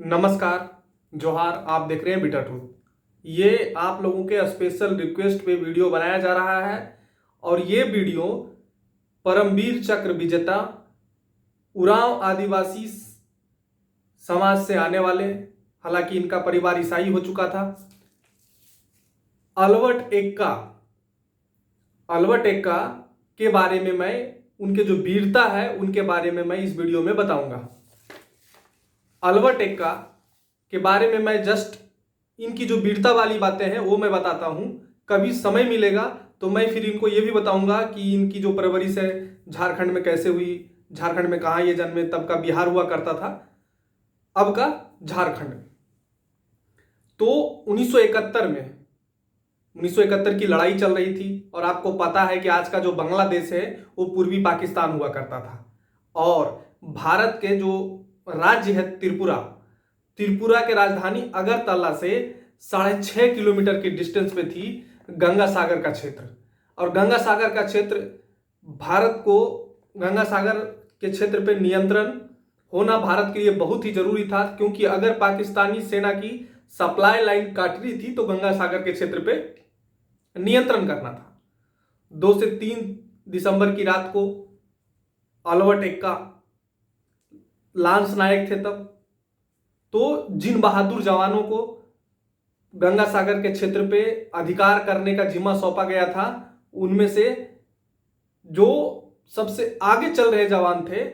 नमस्कार, जोहार। आप देख रहे हैं बिटर ट्रूथ। ये आप लोगों के स्पेशल रिक्वेस्ट पे वीडियो बनाया जा रहा है और ये वीडियो परमवीर चक्र विजेता उरांव आदिवासी समाज से आने वाले, हालांकि इनका परिवार ईसाई हो चुका था, अल्बर्ट एक्का के बारे में मैं उनके जो वीरता है उनके बारे में मैं इस वीडियो में बताऊंगा। अल्बर्ट एक्का के बारे में मैं जस्ट इनकी जो वीरता वाली बातें हैं वो मैं बताता हूं। कभी समय मिलेगा तो मैं फिर इनको ये भी बताऊंगा कि इनकी जो परवरिश है झारखंड में कैसे हुई, झारखंड में कहाँ ये जन्मे, तब का बिहार हुआ करता था, अब का झारखंड। तो 1971 की लड़ाई चल रही थी और आपको पता है कि आज का जो बांग्लादेश है वो पूर्वी पाकिस्तान हुआ करता था और भारत के जो राज्य है त्रिपुरा के राजधानी अगरतला से 6.5 किलोमीटर की डिस्टेंस पे थी गंगा सागर का क्षेत्र। और गंगा सागर का क्षेत्र, भारत को गंगा सागर के क्षेत्र पे नियंत्रण होना भारत के लिए बहुत ही जरूरी था, क्योंकि अगर पाकिस्तानी सेना की सप्लाई लाइन काट रही थी तो गंगा सागर के क्षेत्र पे नियंत्रण करना था। 2 से 3 दिसंबर की रात को अल्बर्ट एक्का लांस नायक थे तब। तो जिन बहादुर जवानों को गंगा सागर के क्षेत्र पे अधिकार करने का जिम्मा सौंपा गया था, उनमें से जो सबसे आगे चल रहे जवान थे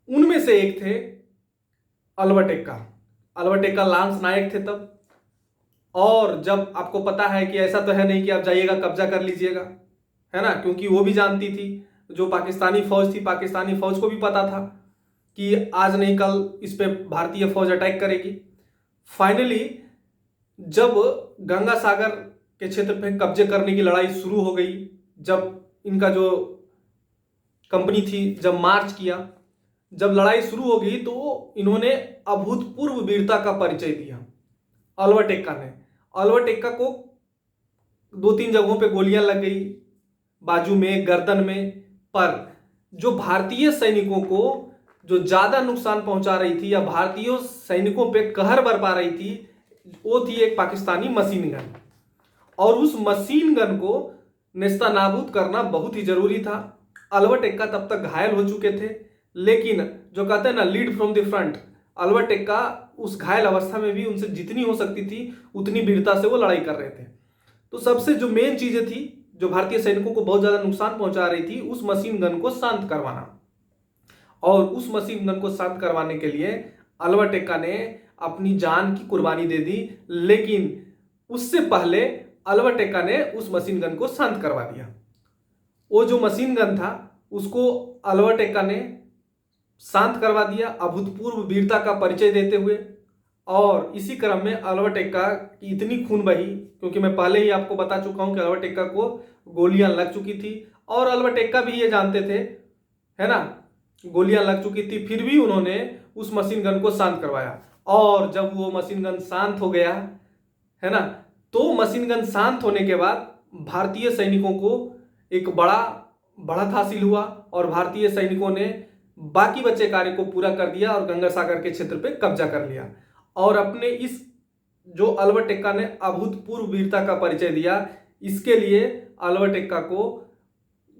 उनमें से एक थे अल्बर्ट एक्का लांस नायक थे तब। और जब आपको पता है कि ऐसा तो है नहीं कि आप जाइएगा कब्जा कर लीजिएगा, है ना, क्योंकि वो भी जानती थी, जो पाकिस्तानी फौज थी, पाकिस्तानी फौज को भी पता था कि आज नहीं कल इस पे भारतीय फौज अटैक करेगी। फाइनली जब गंगा सागर के क्षेत्र पे कब्जे करने की लड़ाई शुरू हो गई, जब इनका जो कंपनी थी जब मार्च किया, जब लड़ाई शुरू हो गई तो इन्होंने अभूतपूर्व वीरता का परिचय दिया। अल्बर्ट एक्का को 2-3 जगहों पे गोलियां लग गई, बाजू में, गर्दन में, पर जो भारतीय सैनिकों को जो ज्यादा नुकसान पहुंचा रही थी या भारतीय सैनिकों पे कहर बरपा रही थी, वो थी एक पाकिस्तानी मशीन गन। और उस मशीन गन को नेस्तनाबूद करना बहुत ही जरूरी था। अल्बर्ट एक्का तब तक घायल हो चुके थे, लेकिन जो कहते हैं ना, lead from the front, Albert Ekka उस घायल अवस्था में भी उनसे जितनी हो सकती थी उतनी वीरता से वो लड़ाई कर रहे थे। तो सबसे जो मेन चीजें थी जो भारतीय सैनिकों को बहुत ज्यादा नुकसान पहुंचा रही थी, उस मशीन गन को शांत करवाना। और उस मशीन गन को शांत करवाने के लिए अल्बर्ट एक्का ने अपनी जान की कुर्बानी दे दी, लेकिन उससे पहले अल्बर्ट एक्का ने उस मशीन गन को शांत करवा दिया। वो जो मशीन गन था उसको अल्बर्ट एक्का ने शांत करवा दिया, अभूतपूर्व वीरता का परिचय देते हुए। और इसी क्रम में अल्बर्ट एक्का की इतनी खून बही, क्योंकि मैं पहले ही आपको बता चुका हूं कि अल्बर्ट एक्का को गोलियां लग चुकी थी और अल्बर्ट एक्का भी ये जानते थे, है ना, गोलियां लग चुकी थी, फिर भी उन्होंने उस मशीन गन को शांत करवाया। और जब वो मशीन गन शांत हो गया, है ना, तो मशीन गन शांत होने के बाद भारतीय सैनिकों को एक बड़ा बढ़त हासिल हुआ और भारतीय सैनिकों ने बाकी बचे कार्य को पूरा कर दिया और गंगा सागर के क्षेत्र पे कब्जा कर लिया। और अपने इस जो अल्बर्ट एक्का ने अभूतपूर्व वीरता का परिचय दिया, इसके लिए अल्बर्ट एक्का को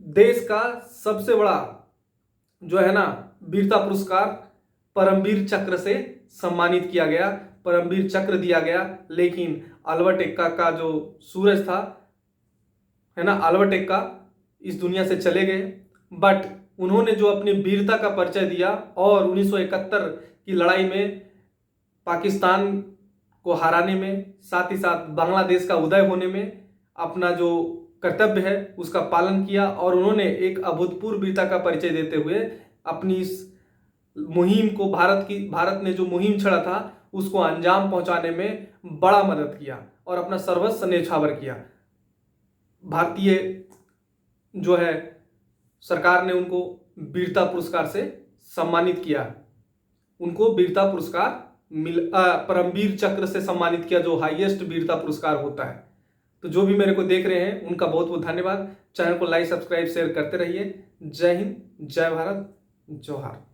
देश का सबसे बड़ा जो है ना वीरता पुरस्कार परमवीर चक्र से सम्मानित किया गया, परमवीर चक्र दिया गया। लेकिन अल्बर्ट एक्का का जो सूरज था, है ना, अल्बर्ट एक्का इस दुनिया से चले गए, बट उन्होंने जो अपनी वीरता का परिचय दिया और 1971 की लड़ाई में पाकिस्तान को हराने में, साथ ही साथ बांग्लादेश का उदय होने में अपना जो कर्तव्य है उसका पालन किया। और उन्होंने एक अभूतपूर्व वीरता का परिचय देते हुए अपनी इस मुहिम को, भारत ने जो मुहिम छेड़ा था उसको अंजाम पहुंचाने में बड़ा मदद किया और अपना सर्वस्व न्यौछावर किया। भारतीय जो है सरकार ने उनको वीरता पुरस्कार से सम्मानित किया, उनको वीरता पुरस्कार परमवीर चक्र से सम्मानित किया, जो हाईएस्ट वीरता पुरस्कार होता है। तो जो भी मेरे को देख रहे हैं उनका बहुत बहुत धन्यवाद। चैनल को लाइक, सब्सक्राइब, शेयर करते रहिए। जय हिंद, जय भारत, जोहार।